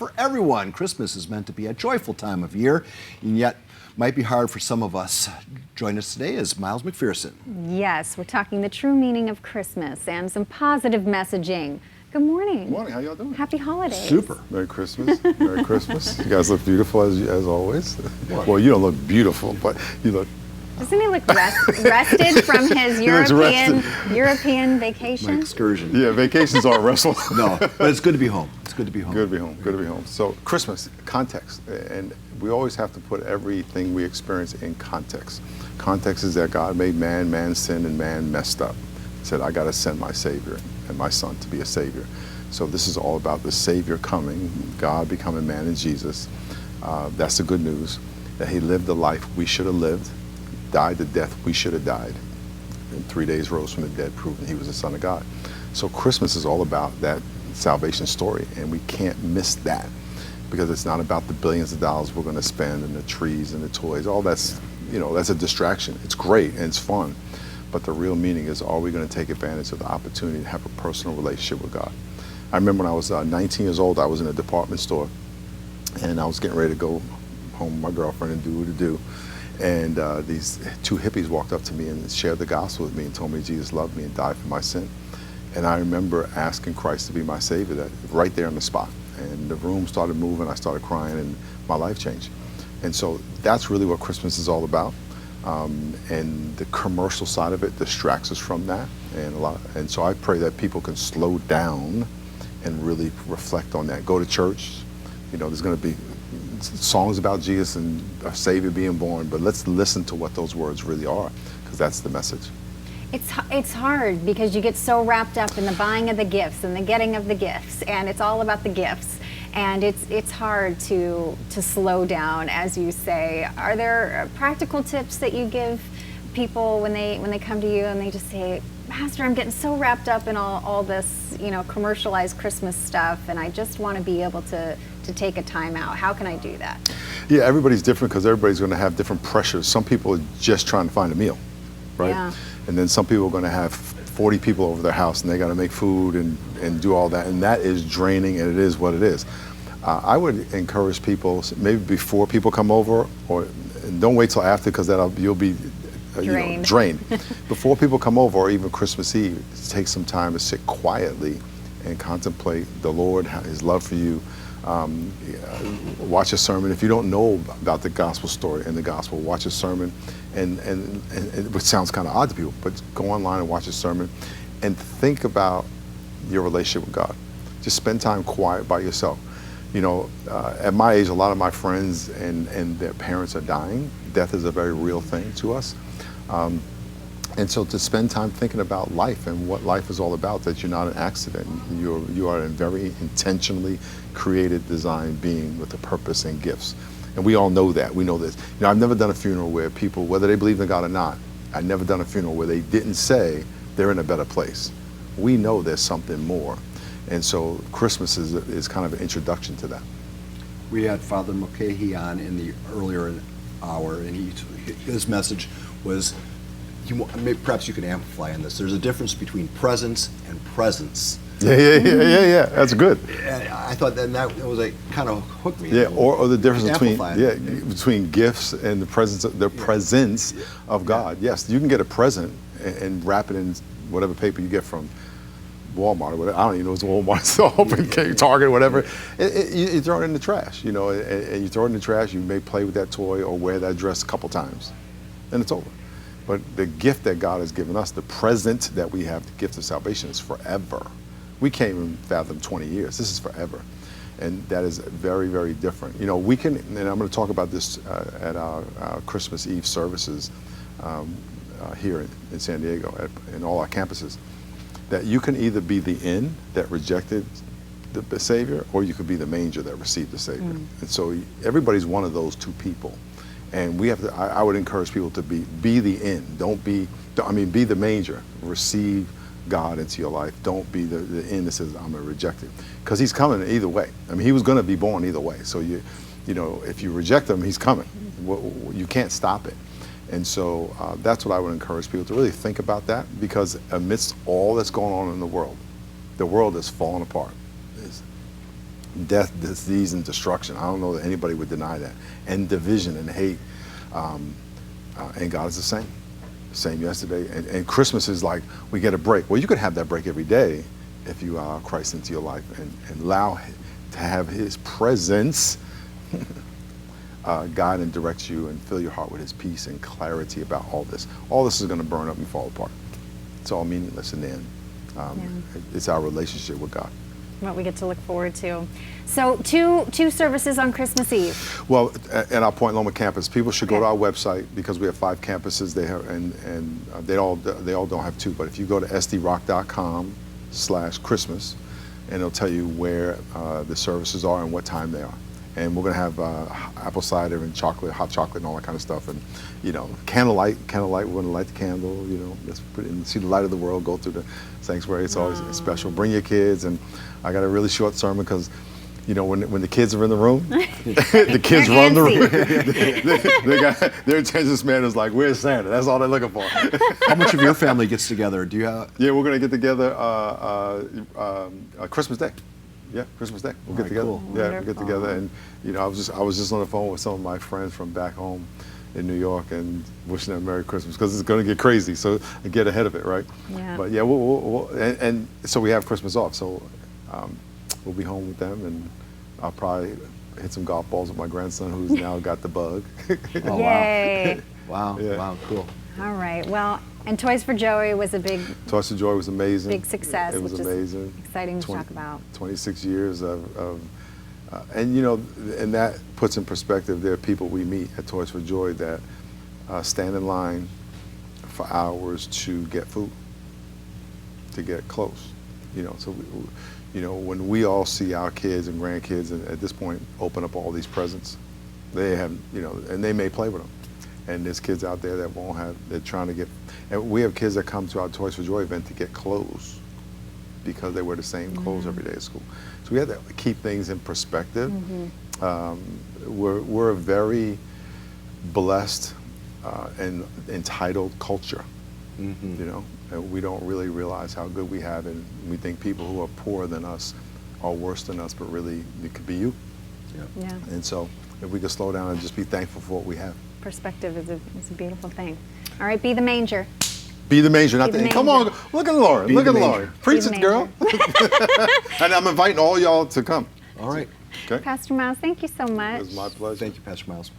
for everyone. Christmas is meant to be a joyful time of year, and yet might be hard for some of us. Join us today is Miles McPherson. Yes, we're talking the true meaning of Christmas and some positive messaging. Good morning. Good morning. How y'all doing? Happy holidays. Super. Merry Christmas. Merry Christmas. You guys look beautiful as always. Well, you don't look beautiful, but you look. Doesn't he look rested from his European vacation? My excursion. Yeah, vacations aren't restful. No, but it's good to be home. It's good to be home. Good to be home. Good to be home. So Christmas, context. And we always have to put everything we experience in context. Context is that God made man, man sinned, and man messed up. He said, I got to send my Savior and my Son to be a Savior. So this is all about the Savior coming, God becoming man in Jesus. That's the good news, that he lived the life we should have lived, died the death we should have died, and 3 days rose from the dead, proving he was the Son of God. So Christmas is all about that salvation story, and we can't miss that, because it's not about the billions of dollars we're going to spend and the trees and the toys. All that's, that's a distraction. It's great and it's fun, but the real meaning is, are we going to take advantage of the opportunity to have a personal relationship with God? I remember when I was 19 years old, I was in a department store, and I was getting ready to go home with my girlfriend and do what to do. And these two hippies walked up to me and shared the gospel with me and told me Jesus loved me and died for my sin. And I remember asking Christ to be my Savior right there on the spot. And the room started moving, I started crying, and my life changed. And so that's really what Christmas is all about. And the commercial side of it distracts us from that. And so I pray that people can slow down and really reflect on that. Go to church. There's going to be songs about Jesus and a Savior being born, but let's listen to what those words really are, because that's the message. It's hard because you get so wrapped up in the buying of the gifts and the getting of the gifts, and it's all about the gifts, and it's hard to slow down, as you say. Are there practical tips that you give people when they come to you and they just say, Pastor, I'm getting so wrapped up in all this commercialized Christmas stuff, and I just want to be able to take a time out. How can I do that? Yeah, everybody's different, because everybody's going to have different pressures. Some people are just trying to find a meal, right? Yeah. And then some people are going to have 40 people over their house, and they got to make food and do all that, and that is draining, and it is what it is. I would encourage people, maybe before people come over, or don't wait till after, because you'll be drained. Before people come over, or even Christmas Eve, take some time to sit quietly and contemplate the Lord, his love for you. Watch a sermon. If you don't know about the gospel story and the gospel, watch a sermon, and which sounds kind of odd to people, but go online and watch a sermon and think about your relationship with God. Just spend time quiet by yourself. At my age, a lot of my friends and their parents are dying. Death is a very real thing to us. And so to spend time thinking about life and what life is all about, that you're not an accident. You are a very intentionally created, designed being with a purpose and gifts. And we all know that. We know this. I've never done a funeral where people, whether they believe in God or not, I've never done a funeral where they didn't say they're in a better place. We know there's something more. And so Christmas is kind of an introduction to that. We had Father Mulcahy on in the earlier hour, and his message was, perhaps you can amplify on this. There's a difference between presence and presence. Yeah. That's good. And I thought that was kind of hooked me. Yeah, or the difference between gifts and the presence of God. Yes, you can get a present and wrap it in whatever paper you get from Walmart or whatever. I don't even know if it's Walmart, so open, Target or whatever. You throw it in the trash, and you throw it in the trash. You may play with that toy or wear that dress a couple times, and it's over. But the gift that God has given us, the present that we have, the gift of salvation, is forever. We can't even fathom 20 years. This is forever. And that is very, very different. We can, and I'm going to talk about this at our Christmas Eve services here in San Diego, in all our campuses, that you can either be the inn that rejected the Savior, or you could be the manger that received the Savior. And so everybody's one of those two people. And we have to, I would encourage people to be the inn. Be the manger. Receive God into your life. Don't be the inn that says, I'm going to reject it. Because he's coming either way. He was going to be born either way. So if you reject him, he's coming. You can't stop it. And so that's what I would encourage people to really think about, that, because amidst all that's going on in the world is falling apart. death, disease, and destruction. I don't know that anybody would deny that. And division and hate. And God is the same yesterday. And Christmas is like we get a break. Well, you could have that break every day if you allow Christ into your life and allow him to have his presence guide and direct you and fill your heart with his peace and clarity about all this. All this is going to burn up and fall apart. It's all meaningless in the end. It's our relationship with God. What we get to look forward to. So two services on Christmas Eve. Well, at our Point Loma campus, people should go to our website because we have 5 campuses. They have, and they all don't have 2. But if you go to sdrock.com/Christmas, and it'll tell you where the services are and what time they are. And we're going to have apple cider and chocolate, hot chocolate, and all that kind of stuff. And candlelight. We're going to light the candle. Let's put it in, see the light of the world go through the sanctuary. It's always special. Bring your kids. And I got a really short sermon because, when the kids are in the room, the kids run the room. Their attention span is like, "Where's Santa?" That's all they're looking for. How much of your family gets together? Do you have? Yeah, we're going to get together Christmas Day. Yeah, Christmas Day. We'll get together. Cool. Yeah, we'll get together. And I was just on the phone with some of my friends from back home in New York and wishing them Merry Christmas because it's going to get crazy. So get ahead of it, right? Yeah. But yeah, and so we have Christmas off. So we'll be home with them, and I'll probably hit some golf balls with my grandson who's now got the bug. Oh, Yay. Wow. Yeah. Wow, cool. All right. Well, and Toys for Joey was a big Toys for Joy was amazing. Big success, It was which is amazing. exciting to talk about. 26 years of and and that puts in perspective, there are people we meet at Toys for Joy that stand in line for hours to get food, to get clothes. So when we all see our kids and grandkids, and at this point open up all these presents, they have, and they may play with them. And there's kids out there that won't have, they're trying to get, and we have kids that come to our Toys for Joy event to get clothes because they wear the same clothes every day at school. So we have to keep things in perspective. We're a very blessed and entitled culture, and we don't really realize how good we have, and we think people who are poorer than us are worse than us, but really it could be you. Yeah. And so if we could slow down and just be thankful for what we have. Perspective is a beautiful thing. All right, be the manger. Be the manger, not Be the the end. Come on, manger. look at Lauren. Be Look the at manger. Lauren. Preach Be the it, girl. And I'm inviting all y'all to come. All right. Okay? Pastor Miles, thank you so much. It was my pleasure. Thank you, Pastor Miles.